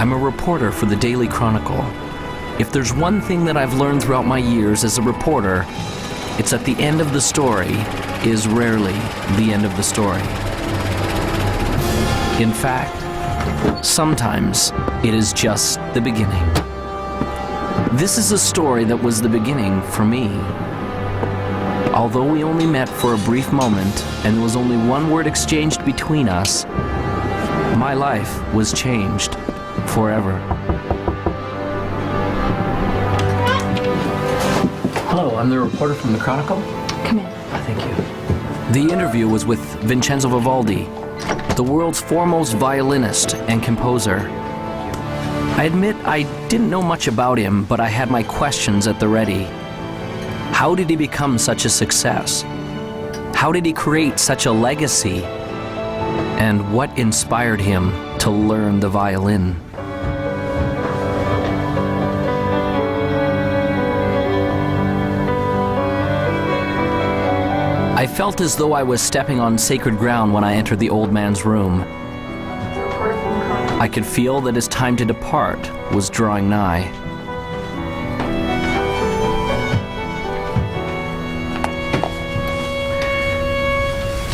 I'm a reporter for the Daily Chronicle. If there's one thing that I've learned throughout my years as a reporter, it's that the end of the story is rarely the end of the story. In fact, sometimes it is just the beginning. This is a story that was the beginning for me. Although we only met for a brief moment and there was only one word exchanged between us, my life was changed forever. Hello, I'm the reporter from the Chronicle. Come in. Thank you. The interview was with Vincenzo Vivaldi, the world's foremost violinist and composer. I admit I didn't know much about him, but I had my questions at the ready. How did he become such a success? How did he create such a legacy? And what inspired him to learn the violin? I felt as though I was stepping on sacred ground when I entered the old man's room. I could feel that his time to depart was drawing nigh.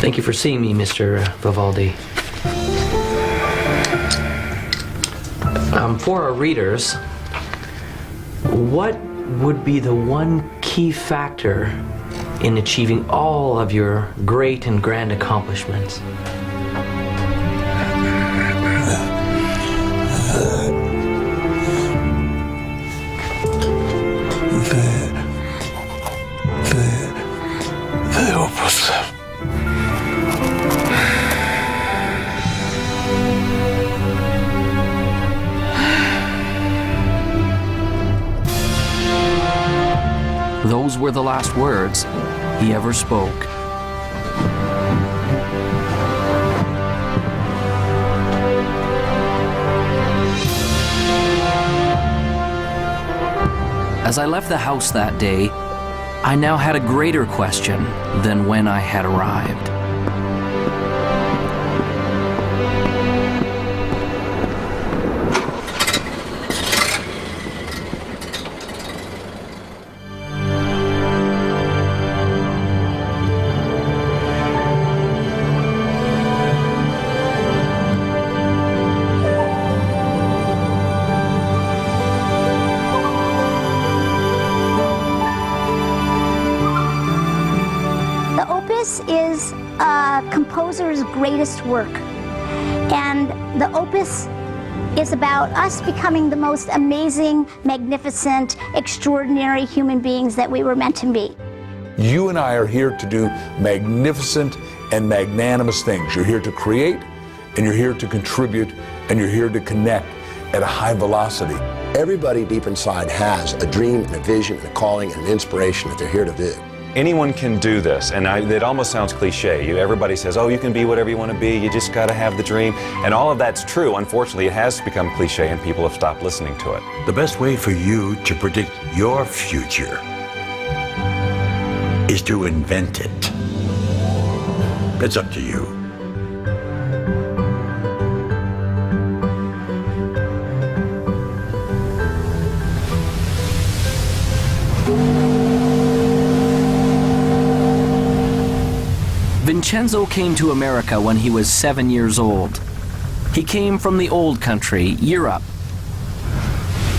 Thank you for seeing me, Mr. Vivaldi. For our readers, what would be the one key factor in achieving all of your great and grand accomplishments? The opus. Those were the last words he ever spoke. As I left the house that day, I now had a greater question than when I had arrived. Is a composer's greatest work, and the opus is about us becoming the most amazing, magnificent, extraordinary human beings that we were meant to be. You and I are here to do magnificent and magnanimous things. You're here to create, and you're here to contribute, and you're here to connect at a high velocity. Everybody deep inside has a dream and a vision and a calling and an inspiration that they're here to do. Anyone can do this, and it almost sounds cliche. Everybody says, oh, you can be whatever you want to be, you just got to have the dream. And all of that's true. Unfortunately, it has become cliche and people have stopped listening to it. The best way for you to predict your future is to invent it. It's up to you. Vincenzo came to America when he was 7 years old. He came from the old country, Europe.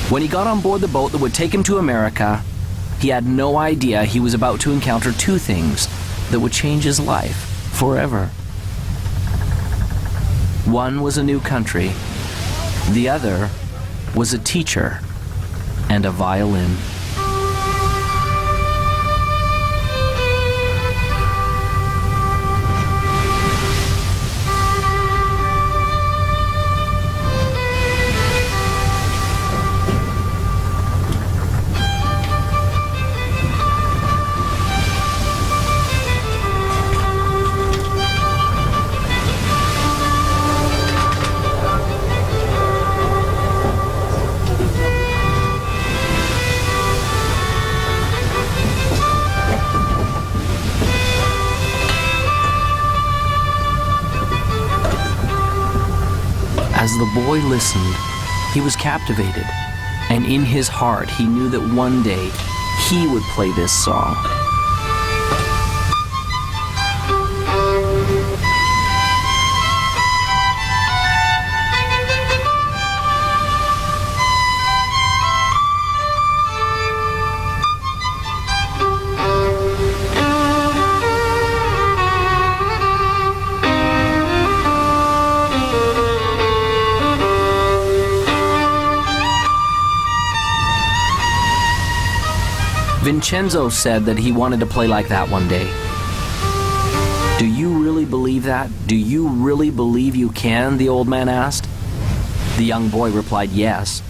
When he got on board the boat that would take him to America, he had no idea he was about to encounter two things that would change his life forever. One was a new country. The other was a teacher and a violin. As the boy listened, He was captivated, and in his heart he knew that one day he would play this song. Vincenzo said that he wanted to play like that one day. Do you really believe that? Do you really believe you can? The old man asked. The young boy replied, yes.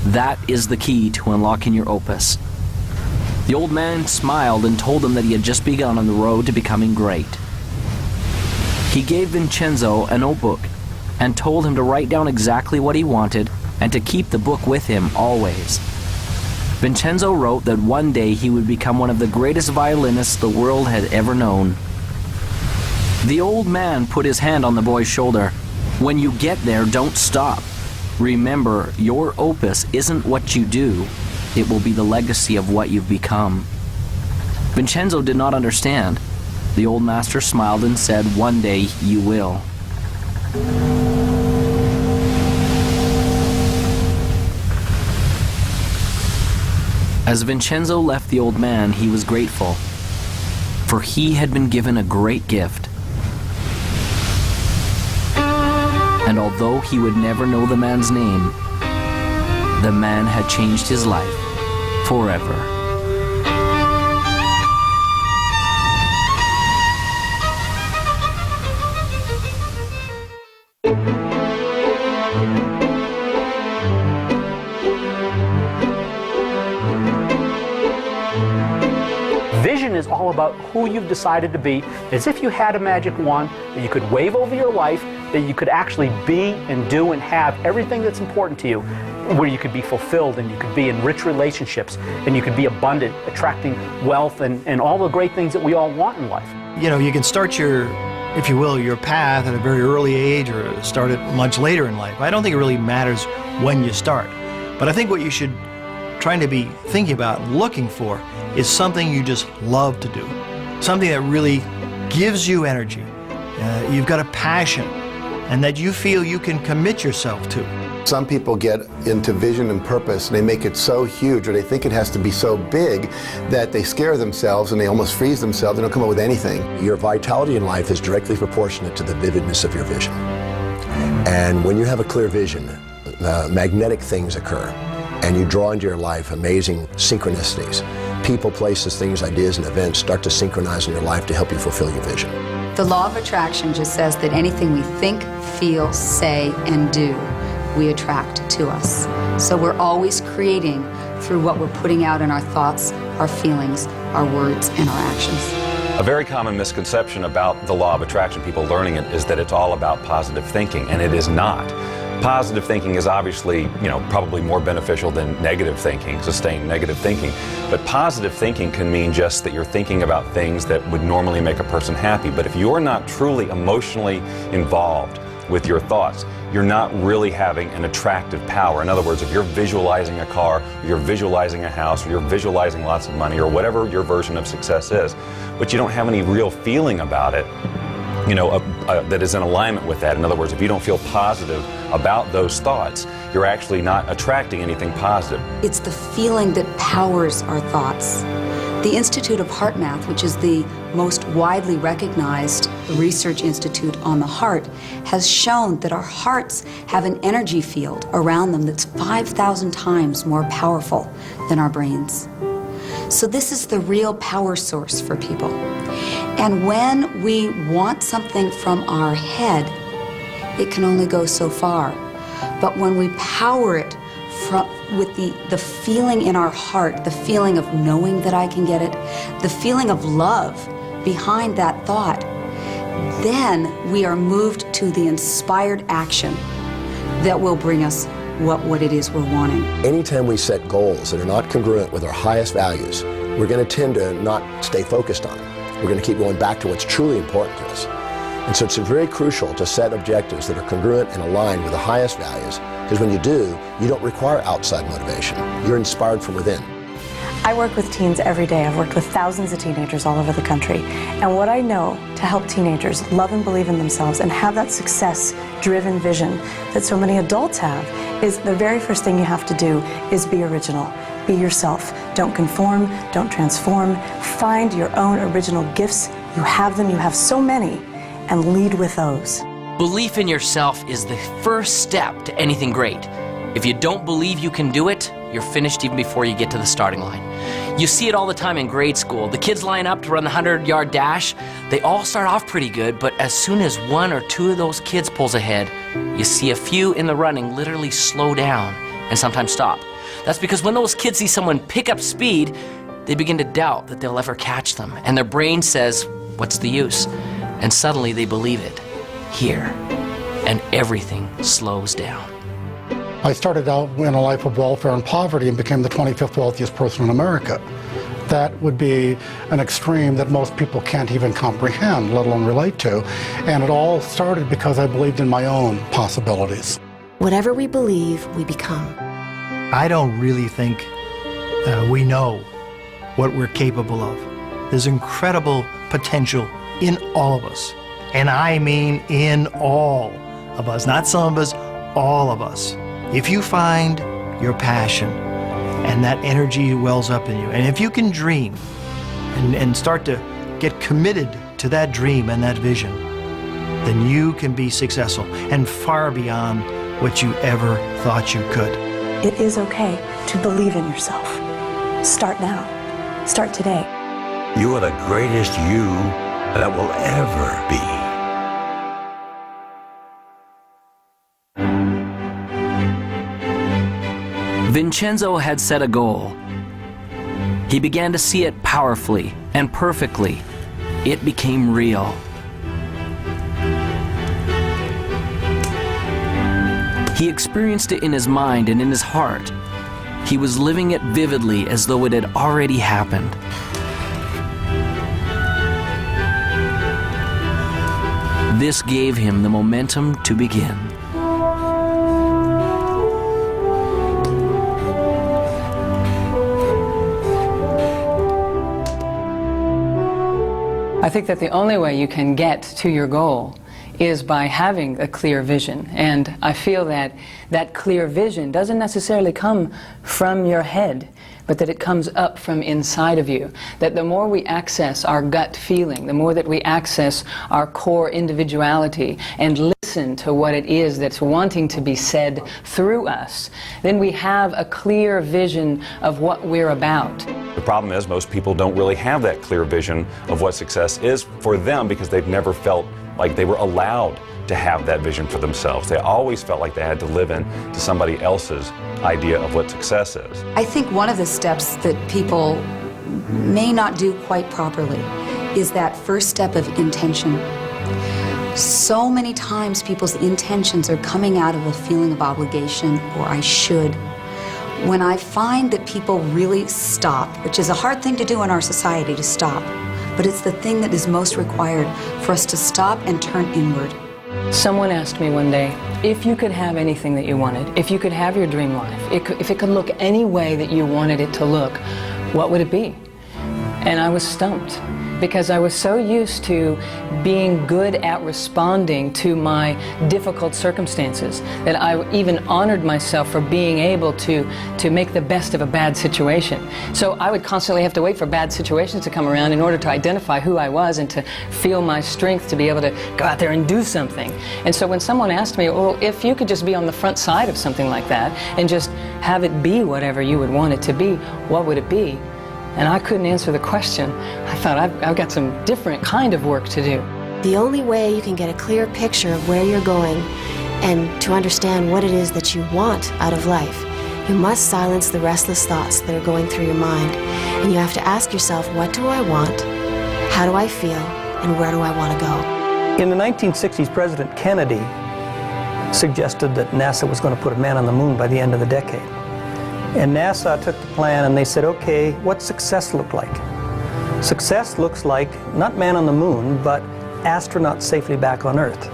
That is the key to unlocking your opus. The old man smiled and told him that he had just begun on the road to becoming great. He gave Vincenzo a notebook and told him to write down exactly what he wanted and to keep the book with him always. Vincenzo wrote that one day he would become one of the greatest violinists the world had ever known. The old man put his hand on the boy's shoulder. When you get there, don't stop. Remember, your opus isn't what you do. It will be the legacy of what you've become. Vincenzo did not understand. The old master smiled and said, one day you will. As Vincenzo left the old man, he was grateful, for he had been given a great gift. And although he would never know the man's name, the man had changed his life forever. Vision is all about who you've decided to be, as if you had a magic wand that you could wave over your life, that you could actually be and do and have everything that's important to you, where you could be fulfilled and you could be in rich relationships and you could be abundant, attracting wealth and all the great things that we all want in life. You know, you can start your, if you will, your path at a very early age or start it much later in life. I don't think it really matters when you start, but I think what you should trying to be thinking about and looking for is something you just love to do, something that really gives you energy, you've got a passion, and that you feel you can commit yourself to. Some people get into vision and purpose and they make it so huge, or they think it has to be so big that they scare themselves and they almost freeze themselves. They don't come up with anything. Your vitality in life is directly proportionate to the vividness of your vision. And when you have a clear vision, magnetic things occur, and you draw into your life amazing synchronicities. People, places, things, ideas, and events start to synchronize in your life to help you fulfill your vision. The law of attraction just says that anything we think, feel, say, and do, we attract to us. So we're always creating through what we're putting out in our thoughts, our feelings, our words, and our actions. A very common misconception about the law of attraction, people learning it, is that it's all about positive thinking, and it is not. Positive thinking is obviously, probably more beneficial than negative thinking, sustained negative thinking. But positive thinking can mean just that you're thinking about things that would normally make a person happy. But if you're not truly emotionally involved with your thoughts, you're not really having an attractive power. In other words, if you're visualizing a car, or you're visualizing a house, or you're visualizing lots of money, or whatever your version of success is, but you don't have any real feeling about it, that is in alignment with that. In other words, if you don't feel positive about those thoughts, you're actually not attracting anything positive. It's the feeling that powers our thoughts. The Institute of Heart Math, which is the most widely recognized research institute on the heart, has shown that our hearts have an energy field around them that's 5,000 times more powerful than our brains. So this is the real power source for people. And when we want something from our head, it can only go so far. But when we power it with the feeling in our heart, the feeling of knowing that I can get it, the feeling of love behind that thought, then we are moved to the inspired action that will bring us what it is we're wanting. Anytime we set goals that are not congruent with our highest values, we're going to tend to not stay focused on them. We're going to keep going back to what's truly important to us. And so it's very crucial to set objectives that are congruent and aligned with the highest values, Because when you do, you don't require outside motivation. You're inspired from within. I work with teens every day. I've worked with thousands of teenagers all over the country. And what I know to help teenagers love and believe in themselves and have that success-driven vision that so many adults have is the very first thing you have to do is be original. Be yourself. Don't conform, don't transform. Find your own original gifts. You have them, you have so many, and lead with those. Belief in yourself is the first step to anything great. If you don't believe you can do it, you're finished even before you get to the starting line. You see it all the time in grade school. The kids line up to run the 100-yard dash. They all start off pretty good, but as soon as one or two of those kids pulls ahead, you see a few in the running literally slow down and sometimes stop. That's because when those kids see someone pick up speed, they begin to doubt that they'll ever catch them. And their brain says, what's the use? And suddenly they believe it. Here. And everything slows down. I started out in a life of welfare and poverty and became the 25th wealthiest person in America. That would be an extreme that most people can't even comprehend, let alone relate to. And it all started because I believed in my own possibilities. Whatever we believe, we become. I don't really think we know what we're capable of. There's incredible potential in all of us. And I mean in all of us, not some of us, all of us. If you find your passion and that energy wells up in you, and if you can dream and start to get committed to that dream and that vision, then you can be successful and far beyond what you ever thought you could. It is okay to believe in yourself. Start now. Start today. You are the greatest you that will ever be. Vincenzo had set a goal. He began to see it powerfully and perfectly. It became real. He experienced it in his mind and in his heart. He was living it vividly as though it had already happened. This gave him the momentum to begin. I think that the only way you can get to your goal is by having a clear vision. And I feel that that clear vision doesn't necessarily come from your head, but that it comes up from inside of you. That the more we access our gut feeling, the more that we access our core individuality and listen to what it is that's wanting to be said through us, then we have a clear vision of what we're about. The problem is most people don't really have that clear vision of what success is for them because they've never felt like they were allowed to have that vision for themselves. They always felt like they had to live in to somebody else's idea of what success is. I think one of the steps that people may not do quite properly is that first step of intention. So many times people's intentions are coming out of a feeling of obligation or I should. When I find that people really stop, which is a hard thing to do in our society to stop, but it's the thing that is most required for us to stop and turn inward. Someone asked me one day, if you could have anything that you wanted, if you could have your dream life, if it could look any way that you wanted it to look, what would it be? And I was stumped because I was so used to being good at responding to my difficult circumstances that I even honored myself for being able to make the best of a bad situation. So I would constantly have to wait for bad situations to come around in order to identify who I was and to feel my strength to be able to go out there and do something. And so when someone asked me, well, if you could just be on the front side of something like that and just have it be whatever you would want it to be, what would it be? And I couldn't answer the question. I thought, I've got some different kind of work to do. The only way you can get a clear picture of where you're going and to understand what it is that you want out of life, you must silence the restless thoughts that are going through your mind. And you have to ask yourself, what do I want? How do I feel? And where do I want to go? In the 1960s, President Kennedy suggested that NASA was going to put a man on the moon by the end of the decade. And NASA took the plan and they said, okay, what's success look like? Success looks like not man on the moon, but astronaut safely back on Earth.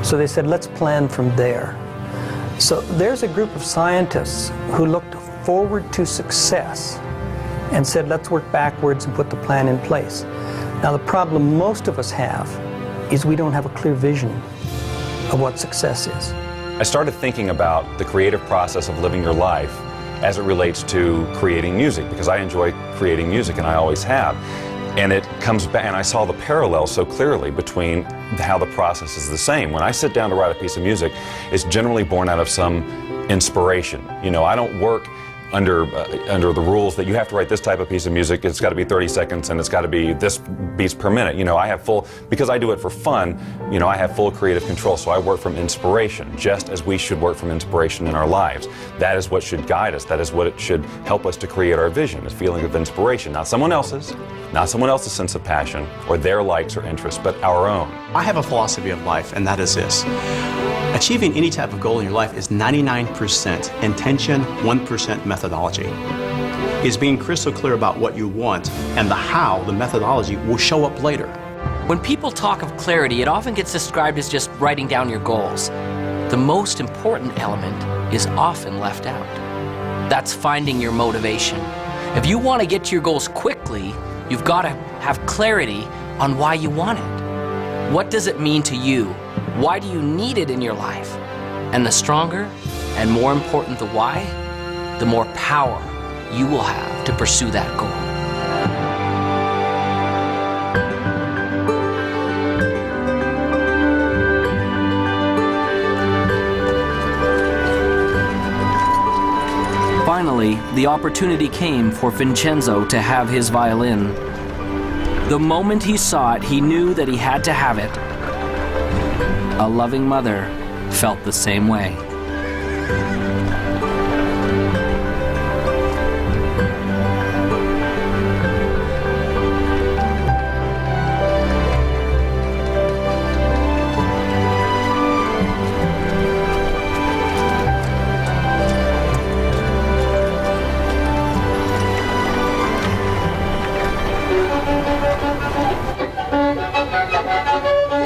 So they said, let's plan from there. So there's a group of scientists who looked forward to success and said, let's work backwards and put the plan in place. Now the problem most of us have is we don't have a clear vision of what success is. I started thinking about the creative process of living your life as it relates to creating music, because I enjoy creating music and I always have. And it comes back, and I saw the parallel so clearly between how the process is the same. When I sit down to write a piece of music, it's generally born out of some inspiration. You know, I don't work under the rules that you have to write this type of piece of music, it's got to be 30 seconds and it's got to be this beats per minute. You know, I have full, because I do it for fun, you know, I have full creative control, so I work from inspiration, just as we should work from inspiration in our lives. That is what should guide us, that is what it should help us to create our vision, a feeling of inspiration, not someone else's sense of passion or their likes or interests, but our own. I have a philosophy of life, and that is this. Achieving any type of goal in your life is 99% intention, 1% methodology. Is being crystal clear about what you want and the how, the methodology, will show up later. When people talk of clarity, it often gets described as just writing down your goals. The most important element is often left out. That's finding your motivation. If you want to get to your goals quickly, you've got to have clarity on why you want it. What does it mean to you? Why do you need it in your life? And the stronger and more important the why, the more power you will have to pursue that goal. Finally, the opportunity came for Vincenzo to have his violin. The moment he saw it, he knew that he had to have it. A loving mother felt the same way.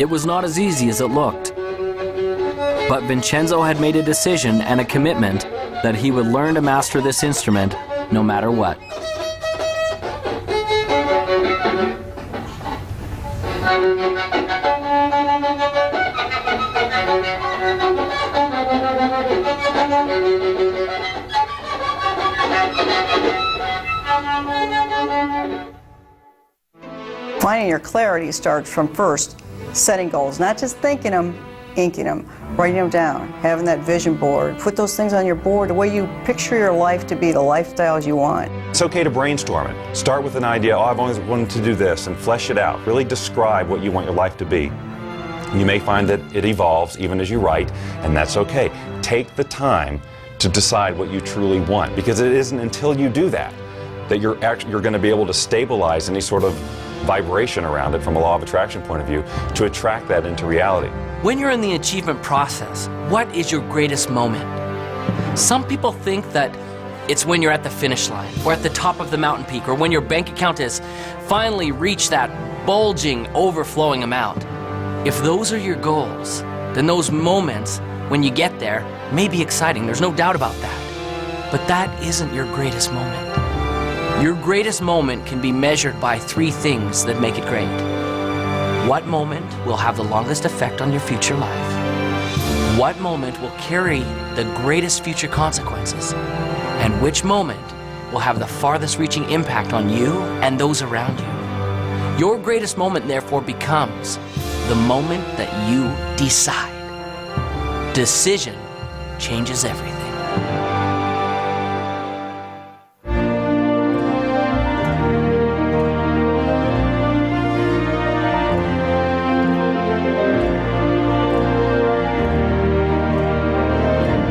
It was not as easy as it looked. But Vincenzo had made a decision and a commitment that he would learn to master this instrument no matter what. Finding your clarity starts from first setting goals, not just thinking them, inking them, writing them down, having that vision board. Put those things on your board, the way you picture your life to be, the lifestyles you want. It's okay to brainstorm it. Start with an idea, oh, I've always wanted to do this, and flesh it out. Really describe what you want your life to be. You may find that it evolves even as you write, and that's okay. Take the time to decide what you truly want, because it isn't until you do that that you're going to be able to stabilize any sort of vibration around it from a law of attraction point of view to attract that into reality. When you're in the achievement process, what is your greatest moment? Some people think that it's when you're at the finish line or at the top of the mountain peak or when your bank account has finally reached that bulging, overflowing amount. If those are your goals, then those moments when you get there may be exciting. There's no doubt about that. But that isn't your greatest moment. Your greatest moment can be measured by 3 things that make it great. What moment will have the longest effect on your future life? What moment will carry the greatest future consequences? And which moment will have the farthest reaching impact on you and those around you? Your greatest moment, therefore, becomes the moment that you decide. Decision changes everything.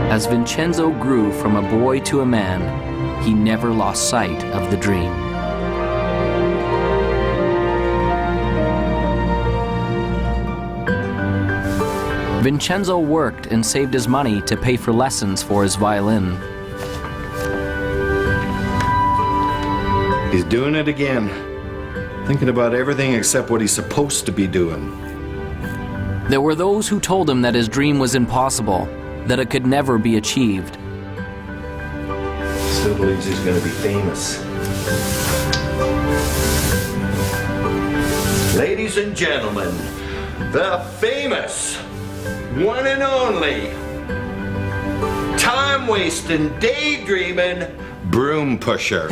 As Vincenzo grew from a boy to a man, he never lost sight of the dream. Vincenzo worked and saved his money to pay for lessons for his violin. He's doing it again, thinking about everything except what he's supposed to be doing. There were those who told him that his dream was impossible, that it could never be achieved. Still believes he's going to be famous. Ladies and gentlemen, the famous, one and only, time-wasting, daydreaming, broom pusher.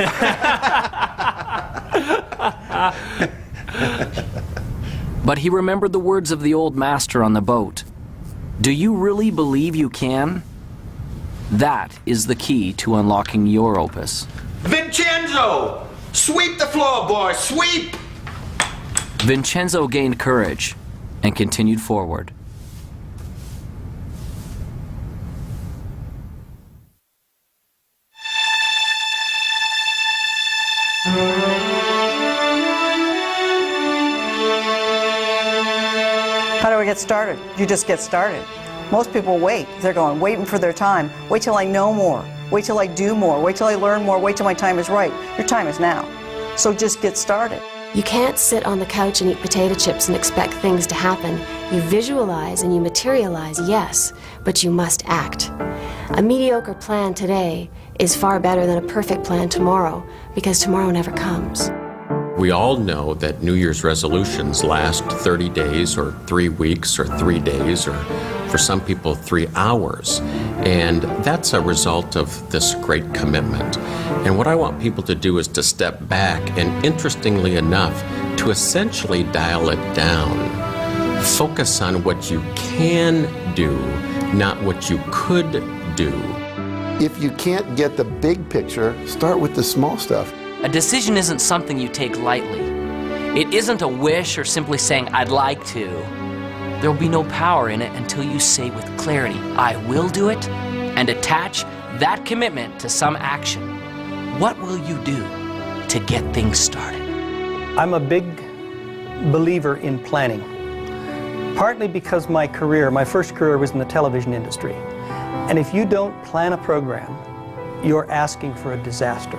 But he remembered the words of the old master on the boat. Do you really believe you can? That is the key to unlocking your opus. Vincenzo! Sweep the floor, boy, sweep! Vincenzo gained courage and continued forward. How do we get started? You just get started. Most people wait. They're going, waiting for their time. Wait till I know more. Wait till I do more. Wait till I learn more. Wait till my time is right. Your time is now. So just get started. You can't sit on the couch and eat potato chips and expect things to happen. You visualize and you materialize, yes, but you must act. A mediocre plan today is far better than a perfect plan tomorrow, because tomorrow never comes. We all know that New Year's resolutions last 30 days or 3 weeks or 3 days or for some people 3 hours. And that's a result of this great commitment. And what I want people to do is to step back and, interestingly enough, to essentially dial it down. Focus on what you can do, not what you could do. If you can't get the big picture, start with the small stuff. A decision isn't something you take lightly. It isn't a wish or simply saying, I'd like to. There will be no power in it until you say with clarity, I will do it, and attach that commitment to some action. What will you do to get things started? I'm a big believer in planning. Partly because my first career was in the television industry. And if you don't plan a program, you're asking for a disaster.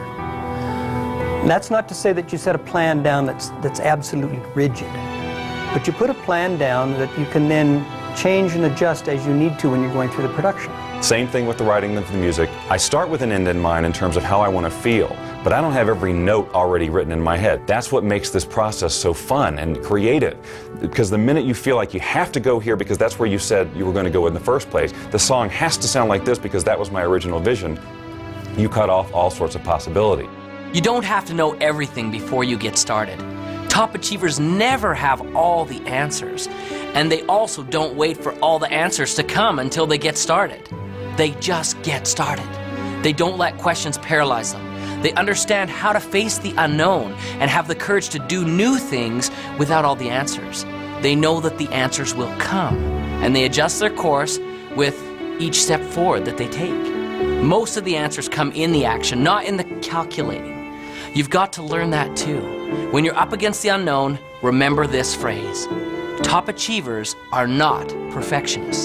And that's not to say that you set a plan down that's absolutely rigid, but you put a plan down that you can then change and adjust as you need to when you're going through the production. Same thing with the writing of the music. I start with an end in mind in terms of how I want to feel, but I don't have every note already written in my head. That's what makes this process so fun and creative, because the minute you feel like you have to go here because that's where you said you were going to go in the first place, the song has to sound like this because that was my original vision, you cut off all sorts of possibility. You don't have to know everything before you get started. Top achievers never have all the answers, and they also don't wait for all the answers to come until they get started. They just get started. They don't let questions paralyze them. They understand how to face the unknown and have the courage to do new things without all the answers. They know that the answers will come, and they adjust their course with each step forward that they take. Most of the answers come in the action, not in the calculating. You've got to learn that too. When you're up against the unknown, remember this phrase. Top achievers are not perfectionists.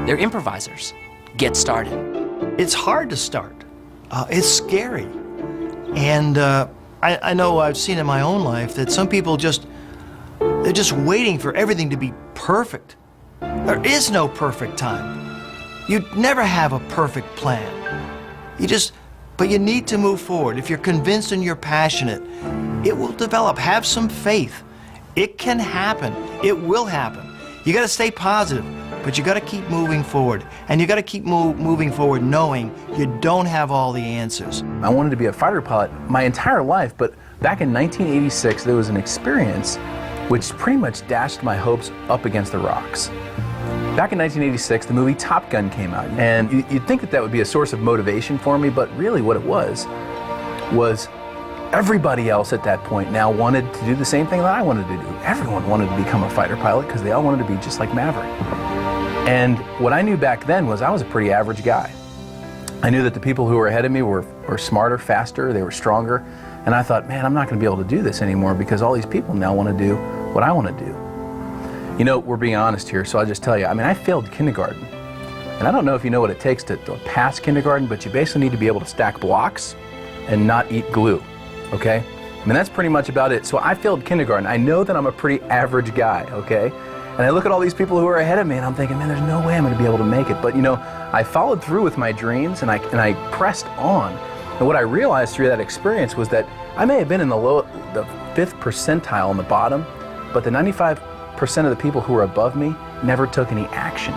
They're improvisers. Get started. It's hard to start. It's scary. And I know I've seen in my own life that some people they're just waiting for everything to be perfect. There is no perfect time. You never have a perfect plan. But you need to move forward. If you're convinced and you're passionate, it will develop. Have some faith. It can happen. It will happen. You got to stay positive, but you got to keep moving forward. And you got to keep moving forward knowing you don't have all the answers. I wanted to be a fighter pilot my entire life, but back in 1986, there was an experience which pretty much dashed my hopes up against the rocks. Back in 1986, the movie Top Gun came out, and you'd think that would be a source of motivation for me, but really what it was everybody else at that point now wanted to do the same thing that I wanted to do. Everyone wanted to become a fighter pilot because they all wanted to be just like Maverick. And what I knew back then was I was a pretty average guy. I knew that the people who were ahead of me were smarter, faster, they were stronger, and I thought, man, I'm not going to be able to do this anymore because all these people now want to do what I want to do. You know, we're being honest here, so I'll just tell you, I failed kindergarten. And I don't know if you know what it takes to pass kindergarten, but you basically need to be able to stack blocks and not eat glue, okay? That's pretty much about it. So I failed kindergarten. I know that I'm a pretty average guy, okay? And I look at all these people who are ahead of me and I'm thinking, man, there's no way I'm going to be able to make it. But you know, I followed through with my dreams and I pressed on. And what I realized through that experience was that I may have been in the 5th percentile on the bottom, but the 95% of the people who were above me never took any action.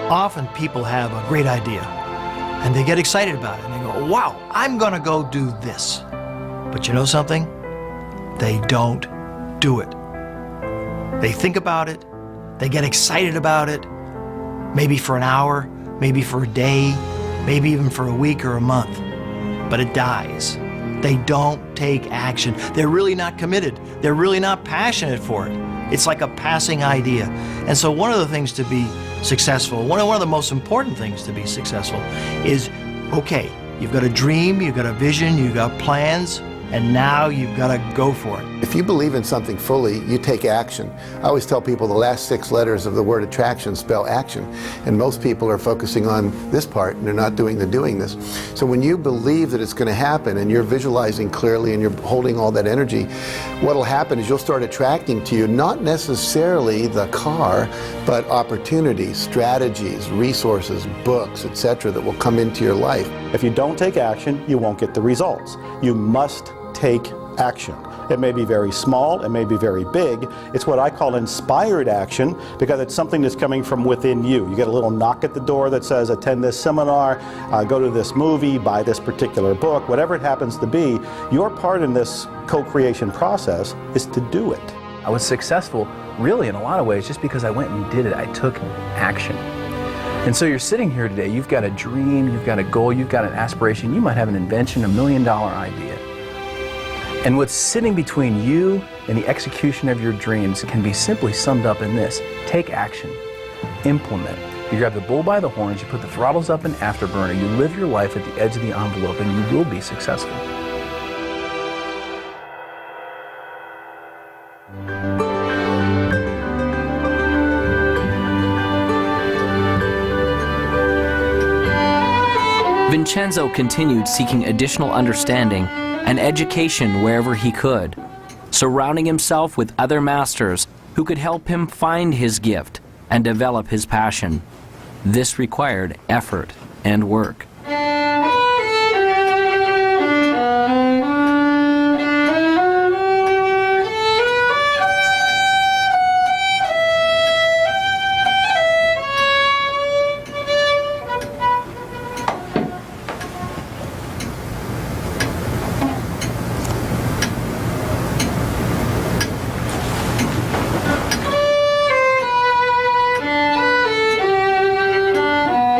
Often people have a great idea and they get excited about it and they go, wow, I'm gonna go do this. But you know something? They don't do it. They think about it, they get excited about it, maybe for an hour, maybe for a day, maybe even for a week or a month, but it dies. They don't take action. They're really not committed. They're really not passionate for it. It's like a passing idea. And so one of the things to be successful, one of the most important things to be successful is, okay, you've got a dream, you've got a vision, you've got plans, and now you've got to go for it. If you believe in something fully, you take action. I always tell people the last 6 letters of the word attraction spell action. And most people are focusing on this part and they're not doing the doing this. So when you believe that it's going to happen and you're visualizing clearly and you're holding all that energy, what'll happen is you'll start attracting to you not necessarily the car, but opportunities, strategies, resources, books, etc. that will come into your life. If you don't take action, you won't get the results. You must take action. It may be very small, it may be very big. It's what I call inspired action because it's something that's coming from within you. You get a little knock at the door that says, attend this seminar, go to this movie, buy this particular book, whatever it happens to be. Your part in this co-creation process is to do it. I was successful really in a lot of ways just because I went and did it. I took action. And so you're sitting here today, you've got a dream, you've got a goal, you've got an aspiration, you might have an invention, $1 million idea. And what's sitting between you and the execution of your dreams can be simply summed up in this: take action, implement. You grab the bull by the horns, you put the throttles up in afterburner, you live your life at the edge of the envelope, and you will be successful. Vincenzo continued seeking additional understanding and education wherever he could, surrounding himself with other masters who could help him find his gift and develop his passion. This required effort and work.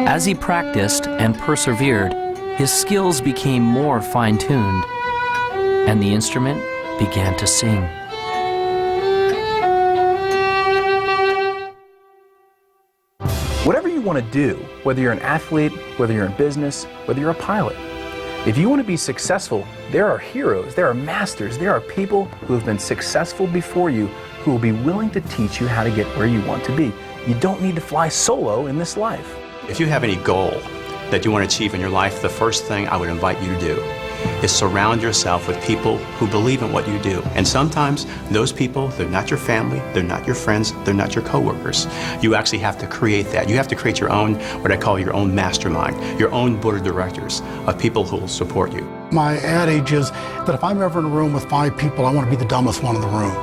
As he practiced and persevered, his skills became more fine-tuned, and the instrument began to sing. Whatever you want to do, whether you're an athlete, whether you're in business, whether you're a pilot, if you want to be successful, there are heroes, there are masters, there are people who have been successful before you who will be willing to teach you how to get where you want to be. You don't need to fly solo in this life. If you have any goal that you want to achieve in your life, the first thing I would invite you to do is surround yourself with people who believe in what you do. And sometimes those people, they're not your family, they're not your friends, they're not your coworkers. You actually have to create that. You have to create your own, what I call your own mastermind, your own board of directors of people who will support you. My adage is that if I'm ever in a room with 5 people, I want to be the dumbest one in the room.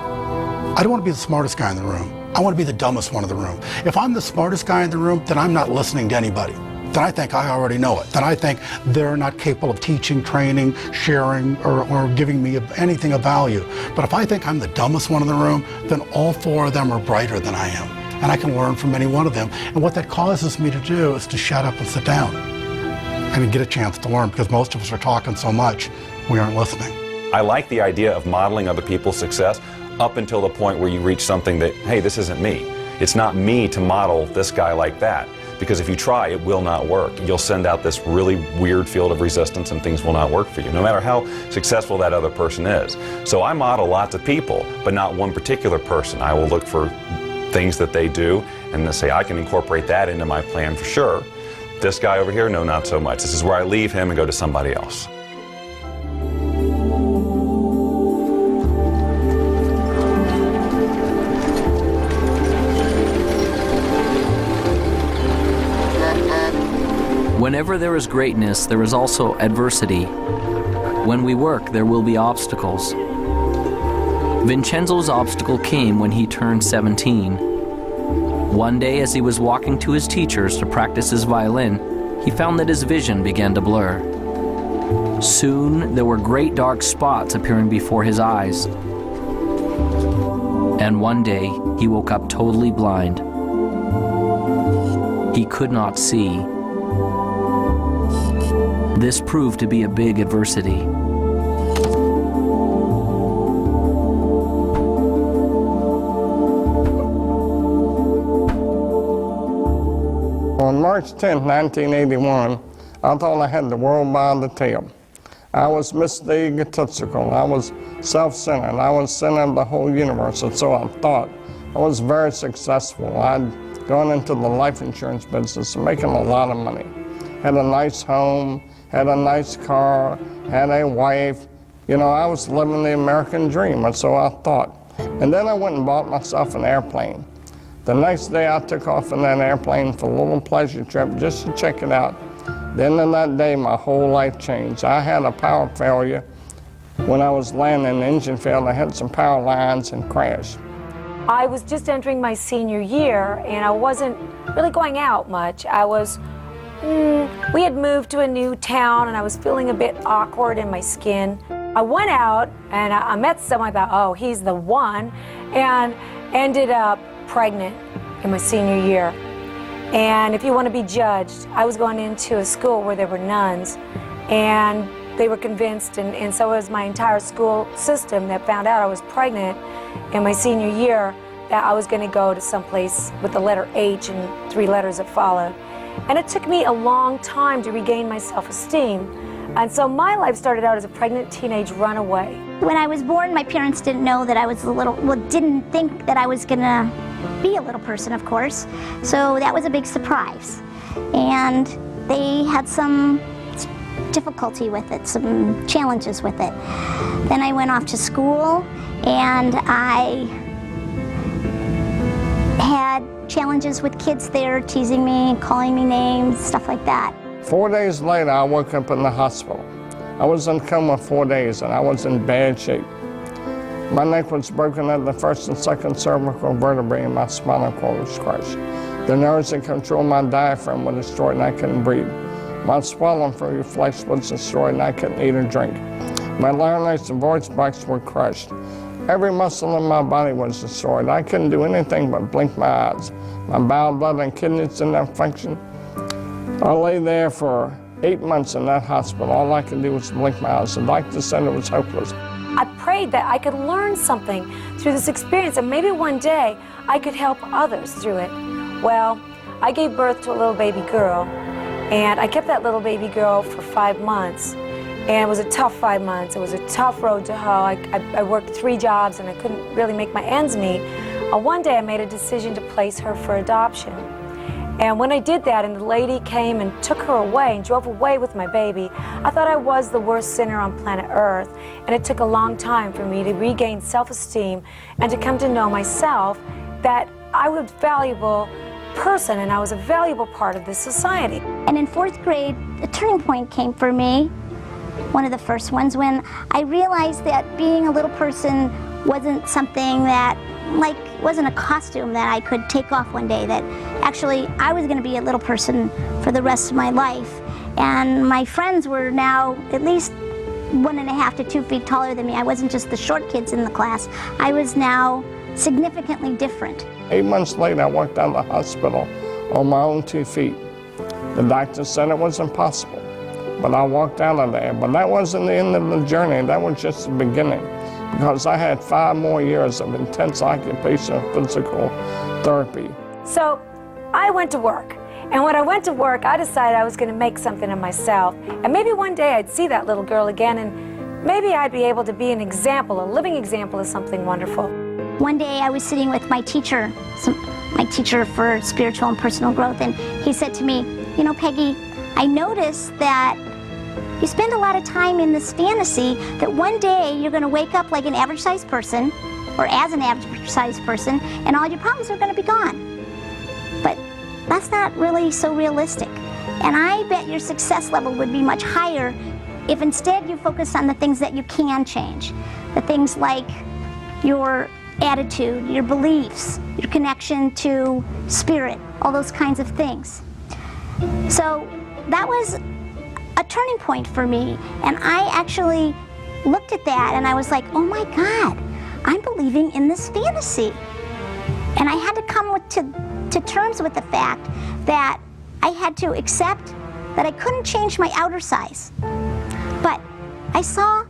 I don't want to be the smartest guy in the room. I want to be the dumbest one in the room. If I'm the smartest guy in the room, then I'm not listening to anybody. Then I think I already know it. Then I think they're not capable of teaching, training, sharing, or giving me anything of value. But if I think I'm the dumbest one in the room, then all 4 of them are brighter than I am. And I can learn from any one of them. And what that causes me to do is to shut up and sit down and get a chance to learn, because most of us are talking so much, we aren't listening. I like the idea of modeling other people's success up until the point where you reach something that, hey, this isn't me. It's not me to model this guy like that. Because if you try, it will not work. You'll send out this really weird field of resistance and things will not work for you, no matter how successful that other person is. So I model lots of people, but not one particular person. I will look for things that they do and then say, I can incorporate that into my plan for sure. This guy over here, no, not so much. This is where I leave him and go to somebody else. Whenever there is greatness, there is also adversity. When we work, there will be obstacles. Vincenzo's obstacle came when he turned 17. One day, as he was walking to his teacher's to practice his violin, he found that his vision began to blur. Soon, there were great dark spots appearing before his eyes. And one day, he woke up totally blind. He could not see. This proved to be a big adversity. On March 10, 1981, I thought I had the world by the tail. I was Mr. Egotistical, I was self-centered, I was center of the whole universe, and so I thought. I was very successful. I'd gone into the life insurance business, making a lot of money. Had a nice home, had a nice car, had a wife. You know, I was living the American dream, and so I thought. And then I went and bought myself an airplane. The next day I took off in that airplane for a little pleasure trip just to check it out. Then in that day, my whole life changed. I had a power failure. When I was landing, the engine failed. I had some power lines and crashed. I was just entering my senior year, and I wasn't really going out much. We had moved to a new town, and I was feeling a bit awkward in my skin. I went out, and I met someone. I thought, oh, he's the one, and ended up pregnant in my senior year. And if you want to be judged, I was going into a school where there were nuns, and they were convinced, and so was my entire school system, that found out I was pregnant in my senior year, that I was going to go to someplace with the letter H and 3 letters that followed. And it took me a long time to regain my self-esteem. And so my life started out as a pregnant teenage runaway. When I was born, my parents didn't know that I was didn't think that I was gonna be a little person, of course. So that was a big surprise. And they had some difficulty with it, some challenges with it. Then I went off to school, and I had challenges with kids there, teasing me, calling me names, stuff like that. 4 days later, I woke up in the hospital. I was in coma 4 days, and I was in bad shape. My neck was broken at the 1st and 2nd cervical vertebrae, and my spinal cord was crushed. The nerves that control my diaphragm were destroyed, and I couldn't breathe. My swelling through your flesh was destroyed, and I couldn't eat or drink. My larynx and voice box were crushed. Every muscle in my body was destroyed. I couldn't do anything but blink my eyes. My bowel, blood, and kidneys didn't have function. I lay there for 8 months in that hospital. All I could do was blink my eyes. The doctor said it was hopeless. I prayed that I could learn something through this experience, and maybe one day I could help others through it. Well, I gave birth to a little baby girl, and I kept that little baby girl for 5 months. And it was a tough 5 months. It was a tough road to hoe. I worked 3 jobs, and I couldn't really make my ends meet. One day I made a decision to place her for adoption. And when I did that, and the lady came and took her away and drove away with my baby, I thought I was the worst sinner on planet Earth. And it took a long time for me to regain self-esteem and to come to know myself, that I was a valuable person and I was a valuable part of this society. And in 4th grade, a turning point came for me, one of the first ones, when I realized that being a little person wasn't something that, wasn't a costume that I could take off one day, that actually I was going to be a little person for the rest of my life. And my friends were now at least 1.5 to 2 feet taller than me. I wasn't just the short kids in the class. I was now significantly different. 8 months later, I walked out of the hospital on my own 2 feet. The doctor said it was impossible, but I walked out of there. But that wasn't the end of the journey. That was just the beginning, because I had 5 more years of intense occupational physical therapy. So I went to work. And when I went to work, I decided I was going to make something of myself. And maybe one day I'd see that little girl again, and maybe I'd be able to be an example, a living example of something wonderful. One day I was sitting with my teacher for spiritual and personal growth, and he said to me, "You know, Peggy, I noticed that you spend a lot of time in this fantasy that one day you're going to wake up like an average-sized person, or as an average-sized person, and all your problems are going to be gone. But that's not really so realistic." And I bet your success level would be much higher if instead you focus on the things that you can change. The things like your attitude, your beliefs, your connection to spirit, all those kinds of things. So that was a turning point for me. And I actually looked at that and I was like, oh my God, I'm believing in this fantasy. And I had to come to terms with the fact that I had to accept that I couldn't change my outer size. But I saw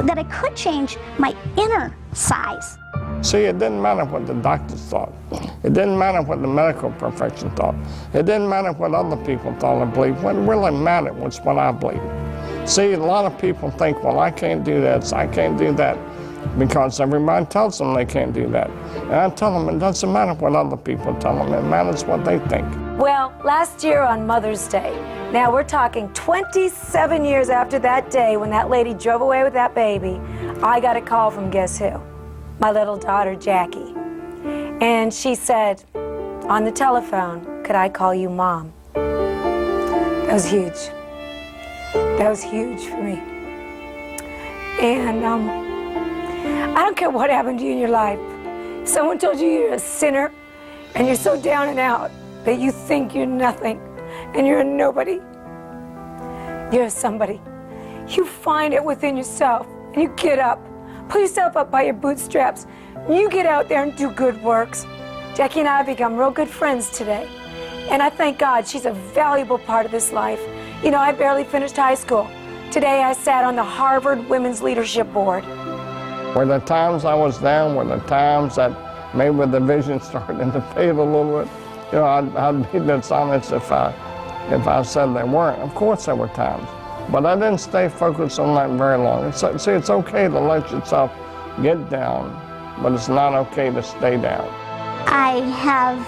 that I could change my inner size. See, it didn't matter what the doctors thought. It didn't matter what the medical profession thought. It didn't matter what other people thought or believed. What really mattered was what I believed. See, a lot of people think, well, I can't do this, I can't do that, because everybody tells them they can't do that. And I tell them it doesn't matter what other people tell them, it matters what they think. Well, last year on Mother's Day, now we're talking 27 years after that day when that lady drove away with that baby, I got a call from guess who? My little daughter, Jackie. And she said on the telephone, could I call you Mom? That was huge. That was huge for me. And I don't care what happened to you in your life. Someone told you you're a sinner and you're so down and out that you think you're nothing and you're a nobody. You're a somebody. You find it within yourself and you get up. Pull yourself up by your bootstraps. You get out there and do good works. Jackie and I have become real good friends today. And I thank God she's a valuable part of this life. You know, I barely finished high school. Today I sat on the Harvard Women's Leadership Board. Were the times I was down, were the times that maybe the vision started to fade a little bit. You know, I'd be dishonest if I said they weren't. Of course there were times. But I didn't stay focused on that very long. See, it's okay to let yourself get down, but it's not okay to stay down. I have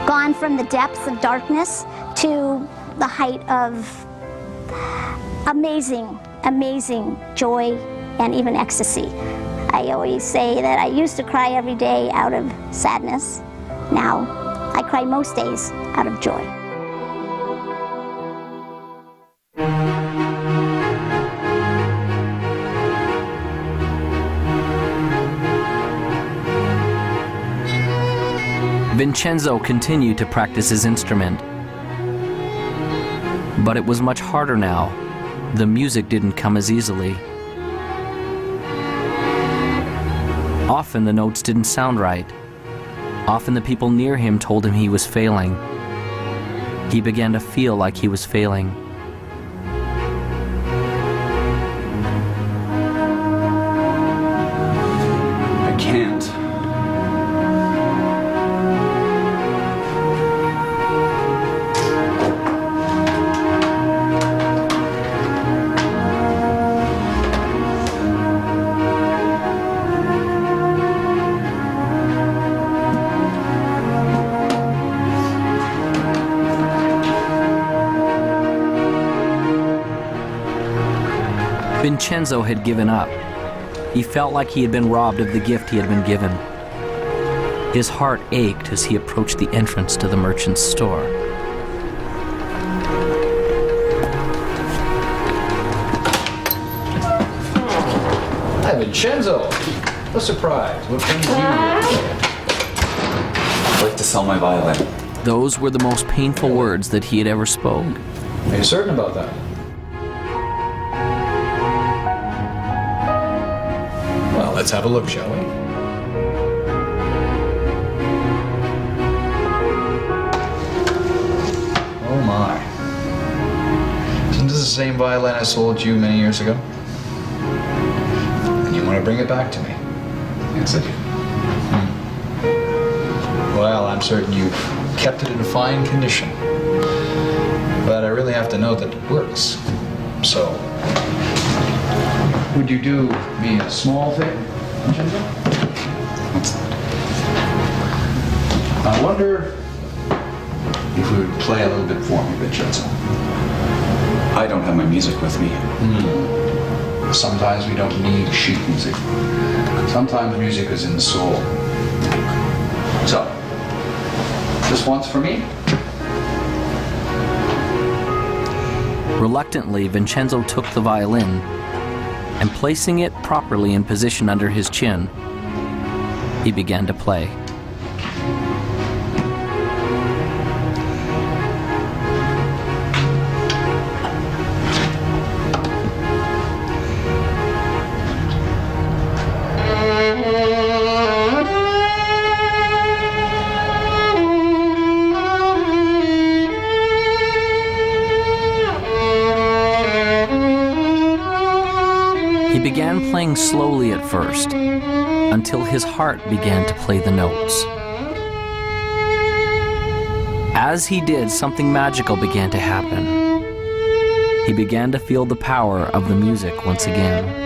gone from the depths of darkness to the height of amazing, amazing joy and even ecstasy. I always say that I used to cry every day out of sadness. Now, I cry most days out of joy. Vincenzo continued to practice his instrument. But it was much harder now. The music didn't come as easily. Often the notes didn't sound right. Often the people near him told him he was failing. He began to feel like he was failing. I can't. Vincenzo had given up. He felt like he had been robbed of the gift he had been given. His heart ached as he approached the entrance to the merchant's store. Hi, Vincenzo. A surprise. What brings you here? I'd like to sell my violin. Those were the most painful words that he had ever spoke. Are you certain about that? Well, let's have a look, shall we? Oh my. Isn't this the same violin I sold you many years ago? And you want to bring it back to me? Yes, I do. Well, I'm certain you've kept it in fine condition. But I really have to know that it works. So, would you do me a small favor, Vincenzo? What's that? I wonder if you would play a little bit for me, Vincenzo. I don't have my music with me. Sometimes we don't need sheet music. Sometimes music is in the soul. So, just once for me? Reluctantly, Vincenzo took the violin and, placing it properly in position under his chin, he began to play. He began playing slowly at first, until his heart began to play the notes. As he did, something magical began to happen. He began to feel the power of the music once again.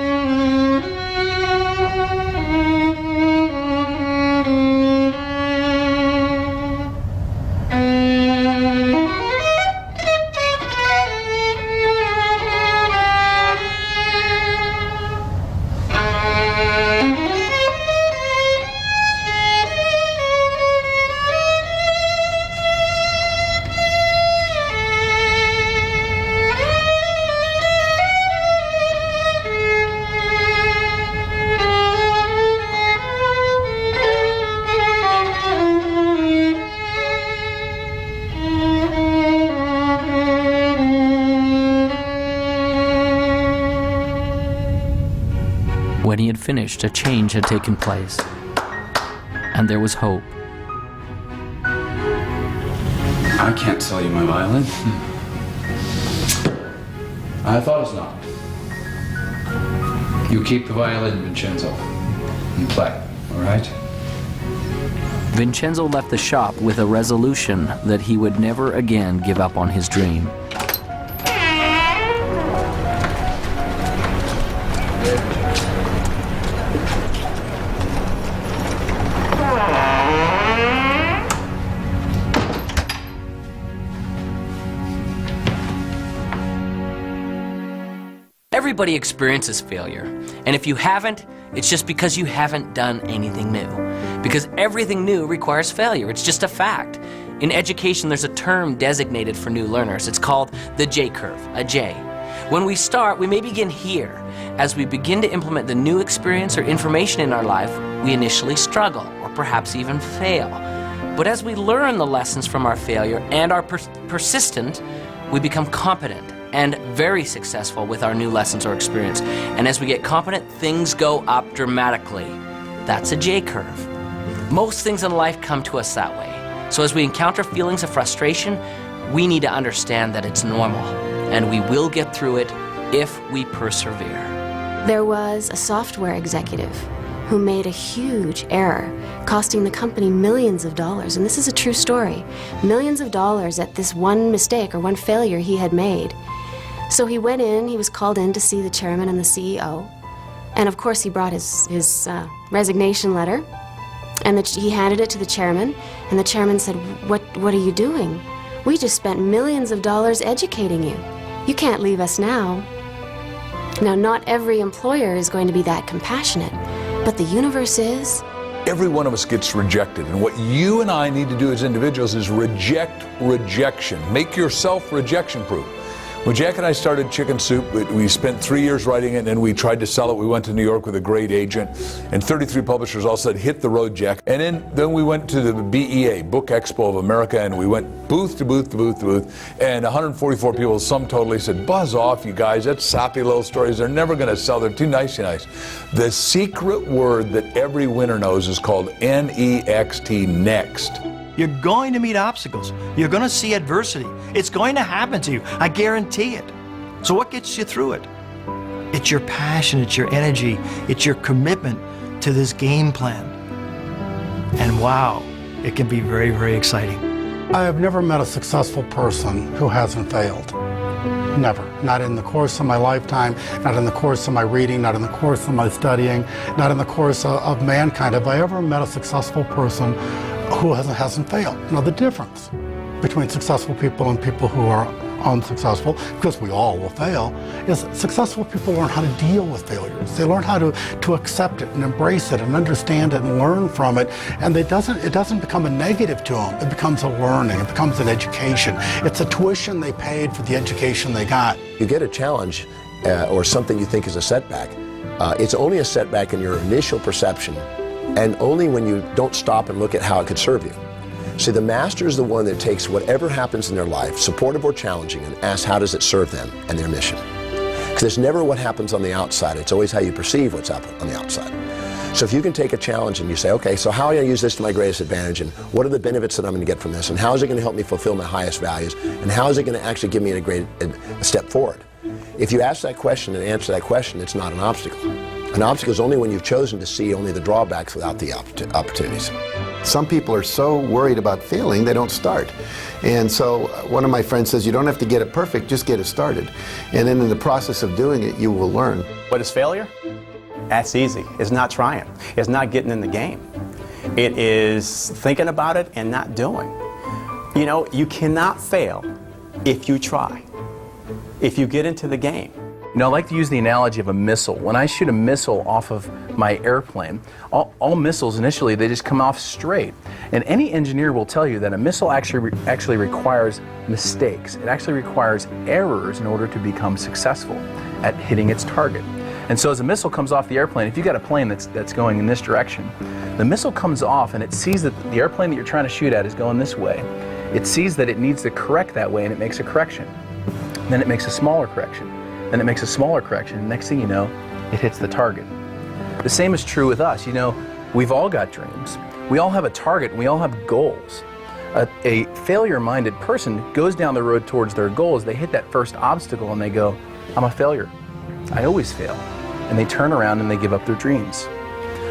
When he had finished, a change had taken place, and there was hope. I can't sell you my violin. I thought as not. You keep the violin, Vincenzo, and play, all right? Vincenzo left the shop with a resolution that he would never again give up on his dream. Everybody experiences failure, and if you haven't, it's just because you haven't done anything new. Because everything new requires failure, it's just a fact. In education, there's a term designated for new learners. It's called the J-curve, a J. When we start, we may begin here. As we begin to implement the new experience or information in our life, we initially struggle, or perhaps even fail. But as we learn the lessons from our failure and are persistent, we become competent and very successful with our new lessons or experience. And as we get competent, things go up dramatically. That's a J-curve. Most things in life come to us that way. So as we encounter feelings of frustration, we need to understand that it's normal, and we will get through it if we persevere. There was a software executive who made a huge error, costing the company millions of dollars. And this is a true story. Millions of dollars at this one mistake or one failure he had made. So he went in, he was called in to see the chairman and the CEO. And of course he brought his resignation letter. And he handed it to the chairman. And the chairman said, what are you doing? We just spent millions of dollars educating you. You can't leave us now. Now, not every employer is going to be that compassionate, but the universe is. Every one of us gets rejected, and what you and I need to do as individuals is reject rejection. Make yourself rejection-proof. When Jack and I started Chicken Soup, we spent 3 years writing it, and then we tried to sell it. We went to New York with a great agent, and 33 publishers all said, hit the road, Jack. And then we went to the BEA, Book Expo of America, and we went booth to booth to booth to booth, and 144 people, sum totally, said, buzz off, you guys, that's sappy little stories. They're never going to sell. They're too nice. The secret word that every winner knows is called NEXT, next. You're going to meet obstacles. You're going to see adversity. It's going to happen to you. I guarantee it. So what gets you through it? It's your passion, it's your energy, it's your commitment to this game plan. And wow, it can be very, very exciting. I have never met a successful person who hasn't failed. Never. Not in the course of my lifetime, not in the course of my reading, not in the course of my studying, not in the course of mankind. Have I ever met a successful person who hasn't failed? Now, the difference between successful people and people who are unsuccessful, because we all will fail, is successful people learn how to deal with failures. They learn how to accept it and embrace it and understand it and learn from it. And it doesn't become a negative to them. It becomes a learning. It becomes an education. It's a tuition they paid for the education they got. You get a challenge or something you think is a setback. It's only a setback in your initial perception, and only when you don't stop and look at how it could serve you. See, the master is the one that takes whatever happens in their life, supportive or challenging, and asks how does it serve them and their mission. Because it's never what happens on the outside, it's always how you perceive what's up on the outside. So if you can take a challenge and you say, okay, so how are I going to use this to my greatest advantage, and what are the benefits that I'm going to get from this, and how is it going to help me fulfill my highest values, and how is it going to actually give me a step forward? If you ask that question and answer that question, it's not an obstacle. An obstacle is only when you've chosen to see only the drawbacks without the opportunities. Some people are so worried about failing, they don't start. And so one of my friends says, you don't have to get it perfect, just get it started. And then in the process of doing it, you will learn. What is failure? That's easy. It's not trying. It's not getting in the game. It is thinking about it and not doing. You know, you cannot fail if you try, if you get into the game. You know, I like to use the analogy of a missile. When I shoot a missile off of my airplane, all missiles initially, they just come off straight. And any engineer will tell you that a missile actually requires mistakes. It actually requires errors in order to become successful at hitting its target. And so as a missile comes off the airplane, if you got a plane that's going in this direction, the missile comes off and it sees that the airplane that you're trying to shoot at is going this way. It sees that it needs to correct that way, and it makes a correction. Then it makes a smaller correction. Then it makes a smaller correction, and next thing you know, it hits the target. The same is true with us. You know, we've all got dreams. We all have a target, and we all have goals. A failure-minded person goes down the road towards their goals. They hit that first obstacle, and they go, I'm a failure. I always fail. And they turn around and they give up their dreams.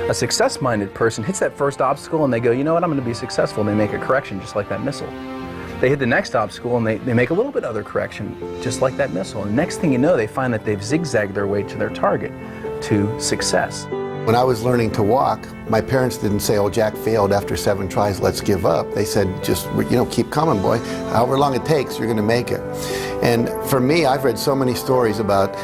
A success-minded person hits that first obstacle, and they go, you know what, I'm going to be successful, and they make a correction just like that missile. They hit the next obstacle and they make a little bit other correction, just like that missile. And next thing you know, they find that they've zigzagged their way to their target, to success. When I was learning to walk, my parents didn't say, oh, Jack failed after 7 tries, let's give up. They said, just, keep coming, boy. However long it takes, you're going to make it. And for me, I've read so many stories about,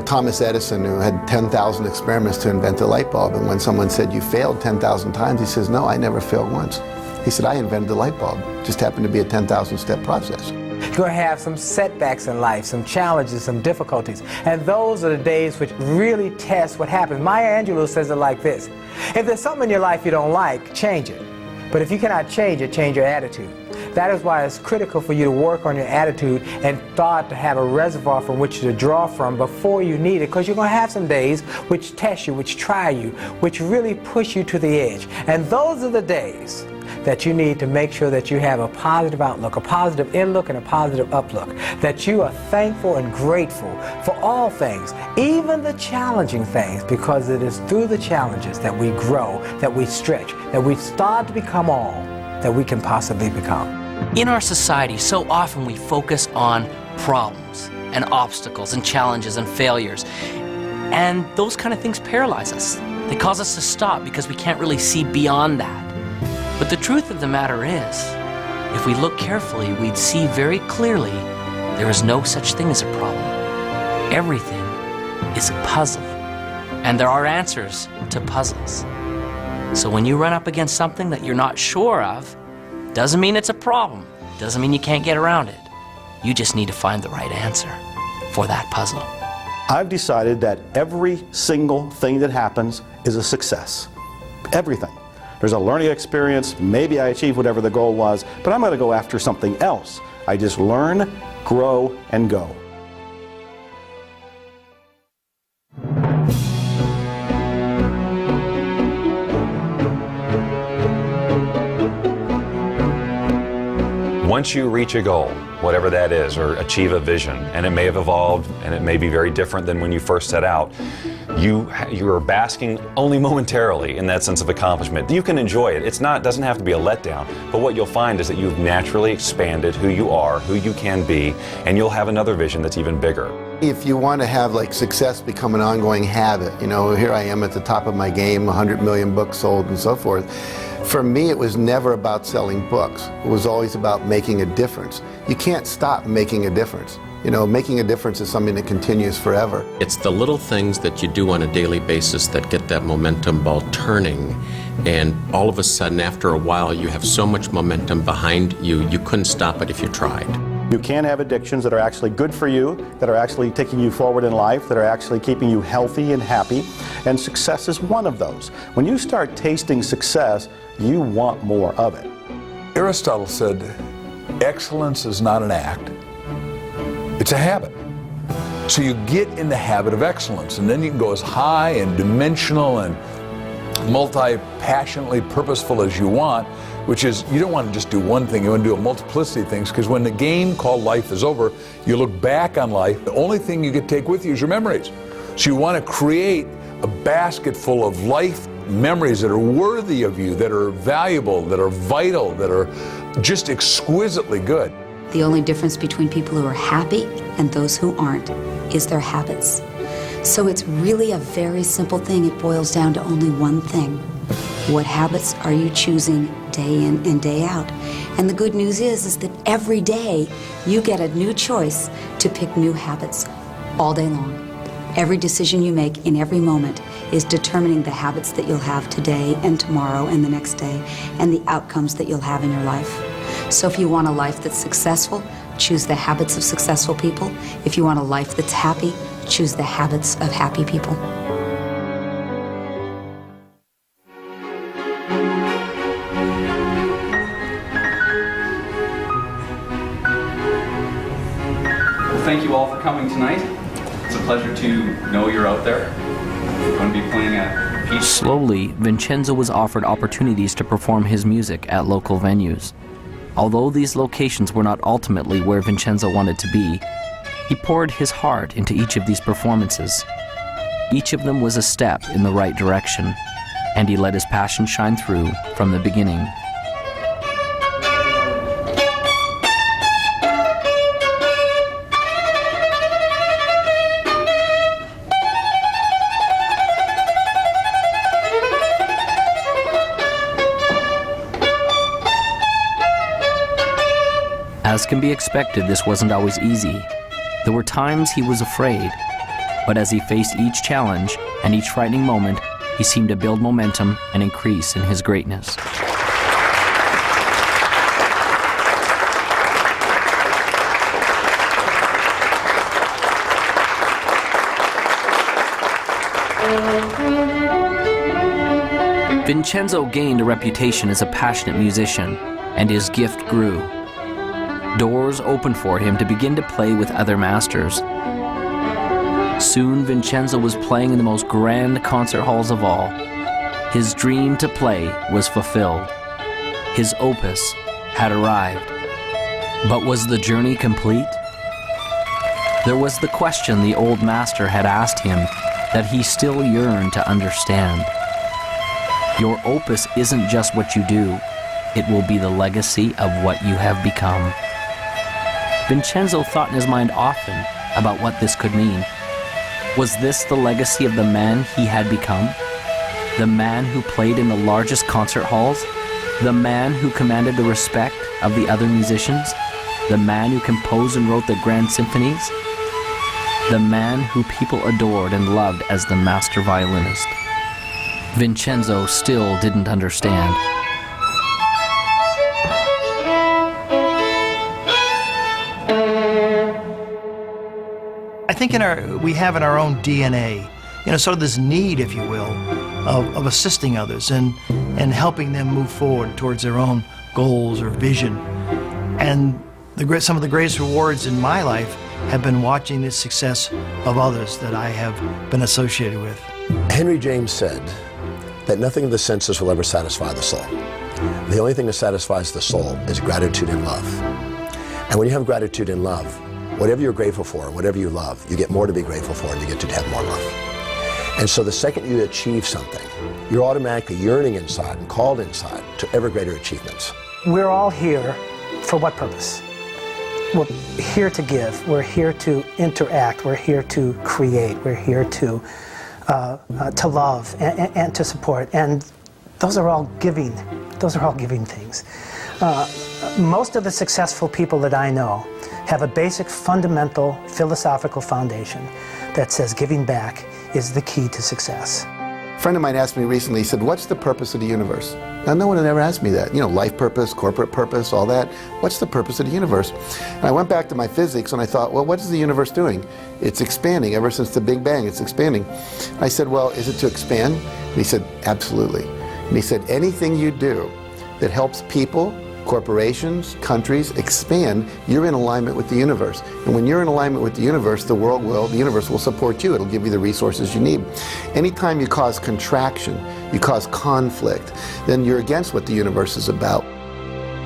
Thomas Edison, who had 10,000 experiments to invent the light bulb. And when someone said, you failed 10,000 times, he says, no, I never failed once. He said, I invented the light bulb. It just happened to be a 10,000-step process. You're going to have some setbacks in life, some challenges, some difficulties. And those are the days which really test what happens. Maya Angelou says it like this: if there's something in your life you don't like, change it. But if you cannot change it, change your attitude. That is why it's critical for you to work on your attitude and thought to have a reservoir from which to draw from before you need it, because you're going to have some days which test you, which try you, which really push you to the edge. And those are the days that you need to make sure that you have a positive outlook, a positive inlook, and a positive uplook. That you are thankful and grateful for all things, even the challenging things, because it is through the challenges that we grow, that we stretch, that we start to become all that we can possibly become. In our society, so often we focus on problems and obstacles and challenges and failures. And those kind of things paralyze us. They cause us to stop because we can't really see beyond that. But the truth of the matter is, if we look carefully, we'd see very clearly there is no such thing as a problem. Everything is a puzzle. And there are answers to puzzles. So when you run up against something that you're not sure of, doesn't mean it's a problem. Doesn't mean you can't get around it. You just need to find the right answer for that puzzle. I've decided that every single thing that happens is a success. Everything. There's a learning experience, maybe I achieved whatever the goal was, but I'm going to go after something else. I just learn, grow, and go. Once you reach a goal, whatever that is, or achieve a vision, and it may have evolved and it may be very different than when you first set out, you are basking only momentarily in that sense of accomplishment. You can enjoy it. It doesn't have to be a letdown, but what you'll find is that you've naturally expanded who you are, who you can be, and you'll have another vision that's even bigger. If you want to have like success become an ongoing habit, you know, here I am at the top of my game, 100 million books sold and so forth. For me, it was never about selling books. It was always about making a difference. You can't stop making a difference. You know, making a difference is something that continues forever. It's the little things that you do on a daily basis that get that momentum ball turning. And all of a sudden, after a while, you have so much momentum behind you, you couldn't stop it if you tried. You can have addictions that are actually good for you, that are actually taking you forward in life, that are actually keeping you healthy and happy, and success is one of those. When you start tasting success, you want more of it. Aristotle said, excellence is not an act, it's a habit. So you get in the habit of excellence, and then you can go as high and dimensional and multi-passionately purposeful as you want, which is, you don't want to just do one thing, you want to do a multiplicity of things, because when the game called life is over, you look back on life, the only thing you get to take with you is your memories. So you want to create a basket full of life memories that are worthy of you, that are valuable, that are vital, that are just exquisitely good. The only difference between people who are happy and those who aren't is their habits. So it's really a very simple thing. It boils down to only one thing. What habits are you choosing day in and day out? And the good news is that every day you get a new choice to pick new habits all day long. Every decision you make in every moment is determining the habits that you'll have today and tomorrow and the next day, and the outcomes that you'll have in your life. So if you want a life that's successful, choose the habits of successful people. If you want a life that's happy, choose the habits of happy people. Well, thank you all for coming tonight. It's a pleasure to know you're out there. We're going to be playing a piece. Slowly, Vincenzo was offered opportunities to perform his music at local venues. Although these locations were not ultimately where Vincenzo wanted to be, he poured his heart into each of these performances. Each of them was a step in the right direction, and he let his passion shine through from the beginning. As can be expected, this wasn't always easy. There were times he was afraid, but as he faced each challenge and each frightening moment, he seemed to build momentum and increase in his greatness. Vincenzo gained a reputation as a passionate musician, and his gift grew. Doors opened for him to begin to play with other masters. Soon, Vincenzo was playing in the most grand concert halls of all. His dream to play was fulfilled. His opus had arrived. But was the journey complete? There was the question the old master had asked him that he still yearned to understand. Your opus isn't just what you do, it will be the legacy of what you have become. Vincenzo thought in his mind often about what this could mean. Was this the legacy of the man he had become? The man who played in the largest concert halls? The man who commanded the respect of the other musicians? The man who composed and wrote the grand symphonies? The man who people adored and loved as the master violinist? Vincenzo still didn't understand. I think we have in our own DNA, sort of this need, if you will, of assisting others and helping them move forward towards their own goals or vision. And some of the greatest rewards in my life have been watching the success of others that I have been associated with. Henry James said that nothing of the senses will ever satisfy the soul. The only thing that satisfies the soul is gratitude and love. And when you have gratitude and love, whatever you're grateful for, whatever you love, you get more to be grateful for and you get to have more love. And so the second you achieve something, you're automatically yearning inside and called inside to ever greater achievements. We're all here for what purpose? we're here to give, we're here to interact, we're here to create, we're here to love and to support, and those are all giving things. Most of the successful people that I know have a basic fundamental philosophical foundation that says giving back is the key to success. A friend of mine asked me recently, he said, what's the purpose of the universe? Now, no one had ever asked me that. You know, life purpose, corporate purpose, all that. What's the purpose of the universe? And I went back to my physics and I thought, well, what is the universe doing? It's expanding. Ever since the Big Bang, it's expanding. I said, well, is it to expand? And he said, absolutely. And he said, anything you do that helps people, corporations, countries expand, you're in alignment with the universe. And when you're in alignment with the universe, the universe will support you. It'll give you the resources you need. Anytime you cause contraction, you cause conflict, then you're against what the universe is about.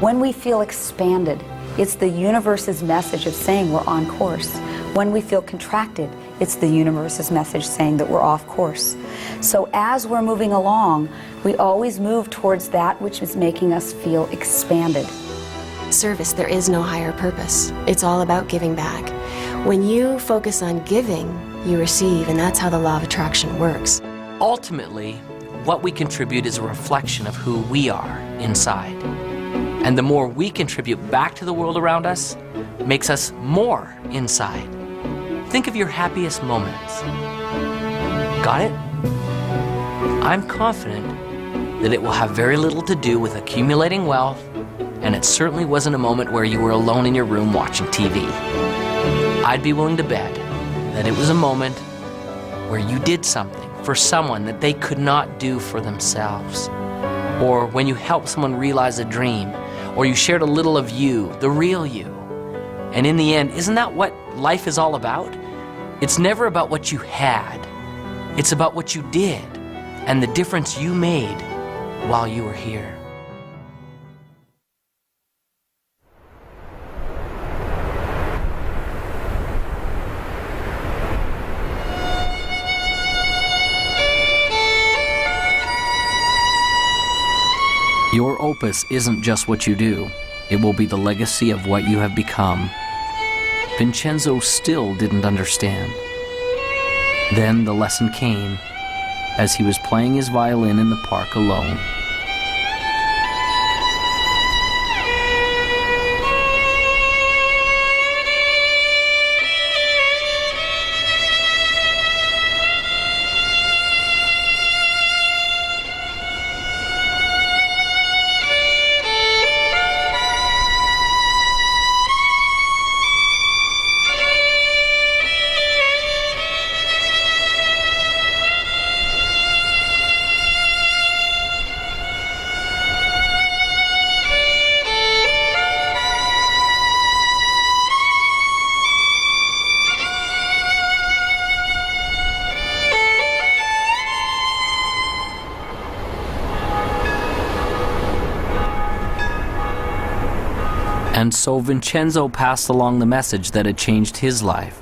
When we feel expanded, it's the universe's message of saying we're on course. When we feel contracted, it's the universe's message saying that we're off course. So as we're moving along, we always move towards that which is making us feel expanded. Service, there is no higher purpose. It's all about giving back. When you focus on giving, you receive, and that's how the law of attraction works. Ultimately, what we contribute is a reflection of who we are inside. And the more we contribute back to the world around us, makes us more inside. Think of your happiest moments. Got it? I'm confident that it will have very little to do with accumulating wealth, and it certainly wasn't a moment where you were alone in your room watching TV. I'd be willing to bet that it was a moment where you did something for someone that they could not do for themselves, or when you helped someone realize a dream, or you shared a little of you, the real you. And in the end, isn't that what life is all about? It's never about what you had. It's about what you did and the difference you made while you were here. Your opus isn't just what you do. It will be the legacy of what you have become. Vincenzo still didn't understand. Then the lesson came as he was playing his violin in the park alone. And so Vincenzo passed along the message that had changed his life.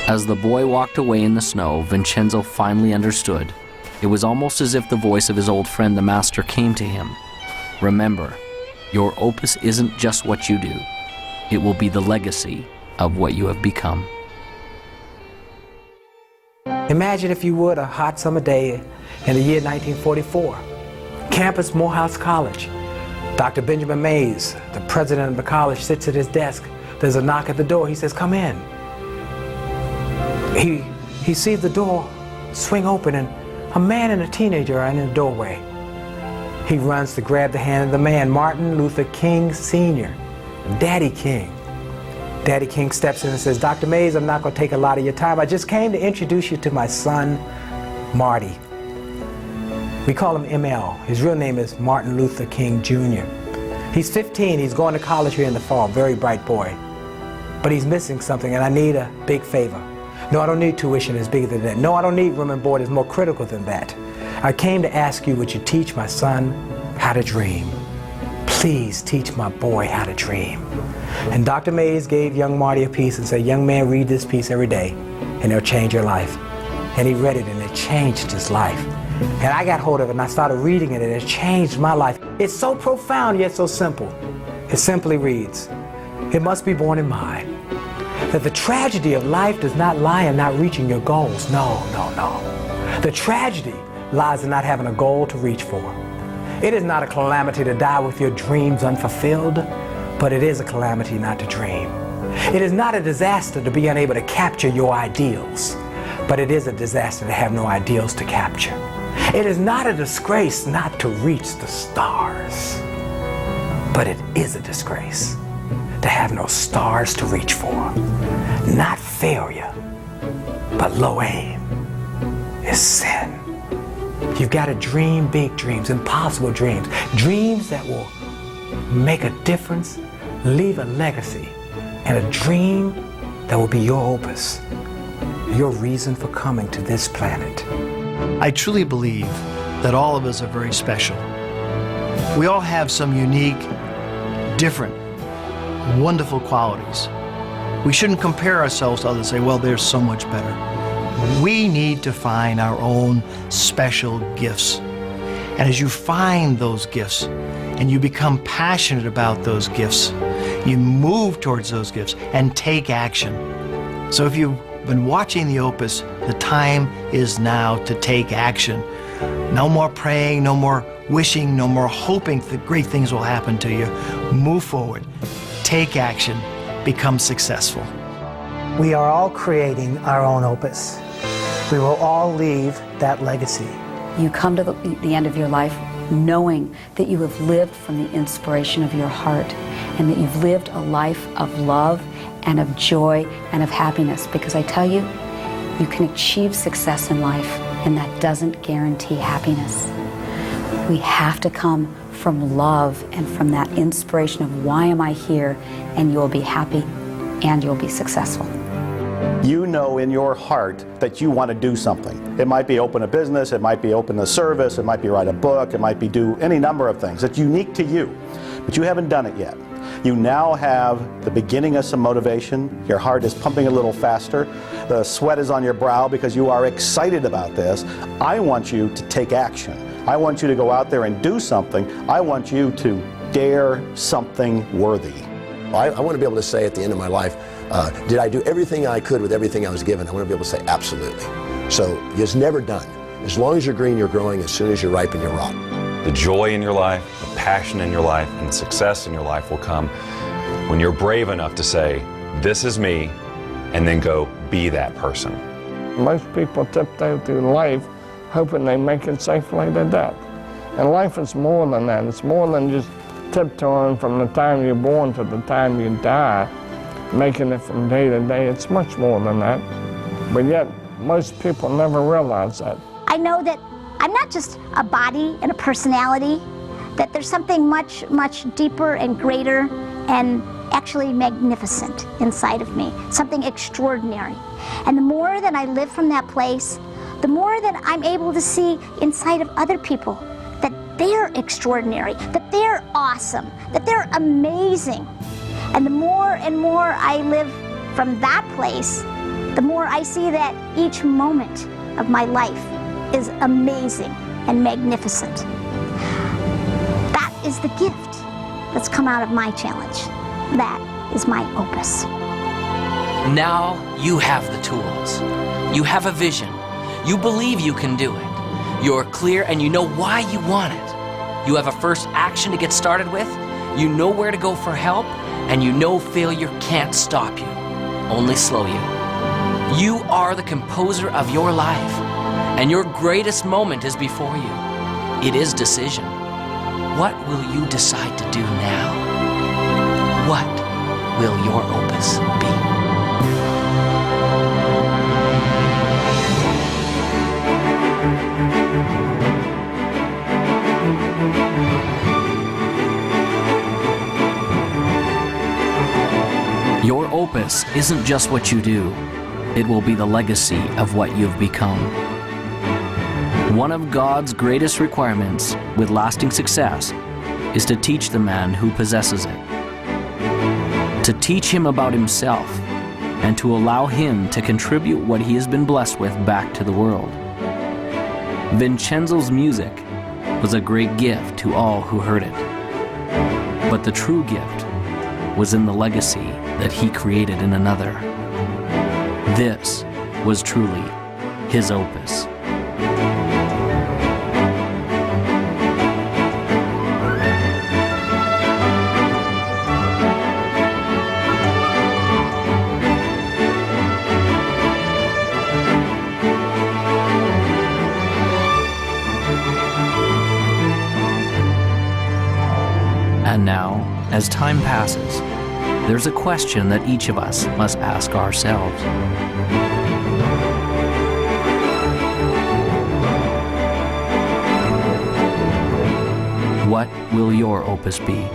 As the boy walked away in the snow, Vincenzo finally understood. It was almost as if the voice of his old friend, the master, came to him. Remember, your opus isn't just what you do. It will be the legacy of what you have become. Imagine, if you would, a hot summer day in the year 1944. Campus, Morehouse College. Dr. Benjamin Mays, the president of the college, sits at his desk. There's a knock at the door. He says, "Come in." He sees the door swing open and a man and a teenager are in the doorway. He runs to grab the hand of the man, Martin Luther King Sr., Daddy King. Daddy King steps in and says, "Dr. Mays, I'm not going to take a lot of your time. I just came to introduce you to my son, Marty." We call him ML. His real name is Martin Luther King Jr. He's 15. He's going to college here in the fall. Very bright boy. But he's missing something, and I need a big favor. No, I don't need tuition that's bigger than that. No, I don't need room and board that's more critical than that. I came to ask you, would you teach my son how to dream? Please teach my boy how to dream. And Dr. Mays gave young Marty a piece and said, young man, read this piece every day and it'll change your life. And he read it and it changed his life. And I got hold of it and I started reading it and it changed my life. It's so profound yet so simple. It simply reads, it must be borne in mind that the tragedy of life does not lie in not reaching your goals. No, no, no. The tragedy lies in not having a goal to reach for. It is not a calamity to die with your dreams unfulfilled, but it is a calamity not to dream. It is not a disaster to be unable to capture your ideals, but it is a disaster to have no ideals to capture. It is not a disgrace not to reach the stars, but it is a disgrace to have no stars to reach for. Not failure, but low aim is sin. You've got to dream big dreams, impossible dreams, dreams that will make a difference, leave a legacy, and a dream that will be your opus, your reason for coming to this planet. I truly believe that all of us are very special. We all have some unique, different, wonderful qualities. We shouldn't compare ourselves to others and say, well, they're so much better. We need to find our own special gifts. And as you find those gifts and you become passionate about those gifts, you move towards those gifts and take action. So if you've been watching the Opus, the time is now to take action. No more praying, no more wishing, no more hoping that great things will happen to you. Move forward, take action, become successful. We are all creating our own opus. We will all leave that legacy. You come to the end of your life knowing that you have lived from the inspiration of your heart and that you've lived a life of love and of joy and of happiness. Because I tell you, you can achieve success in life and that doesn't guarantee happiness. We have to come from love and from that inspiration of why am I here, and you'll be happy and you'll be successful. You know in your heart that you want to do something. It might be open a business, it might be open a service, it might be write a book, it might be do any number of things. It's unique to you, but you haven't done it yet. You now have the beginning of some motivation. Your heart is pumping a little faster. The sweat is on your brow because you are excited about this. I want you to take action. I want you to go out there and do something. I want you to dare something worthy. I want to be able to say at the end of my life, did I do everything I could with everything I was given? I want to be able to say absolutely. So it's never done. As long as you're green, you're growing. As soon as you're ripe, and you're raw. The joy in your life, the passion in your life, and the success in your life will come when you're brave enough to say, this is me, and then go be that person. Most people tiptoe through life hoping they make it safely to death. And life is more than that. It's more than just tiptoeing from the time you're born to the time you die, making it from day to day. It's much more than that. But yet, most people never realize that. I know that I'm not just a body and a personality, that there's something much, much deeper and greater and actually magnificent inside of me, something extraordinary. And the more that I live from that place, the more that I'm able to see inside of other people that they're extraordinary, that they're awesome, that they're amazing. And the more and more I live from that place, the more I see that each moment of my life is amazing and magnificent. That is the gift that's come out of my challenge. That is my opus. Now you have the tools. You have a vision. You believe you can do it. You're clear and you know why you want it. You have a first action to get started with. You know where to go for help, and you know failure can't stop you, only slow you. You are the composer of your life, and your greatest moment is before you. It is decision. What will you decide to do now? What will your opus be? Your opus isn't just what you do, it will be the legacy of what you've become. One of God's greatest requirements with lasting success is to teach the man who possesses it, to teach him about himself, and to allow him to contribute what he has been blessed with back to the world. Vincenzo's music was a great gift to all who heard it, but the true gift was in the legacy that he created in another. This was truly his opus. And now, as time passes, there's a question that each of us must ask ourselves. What will your opus be?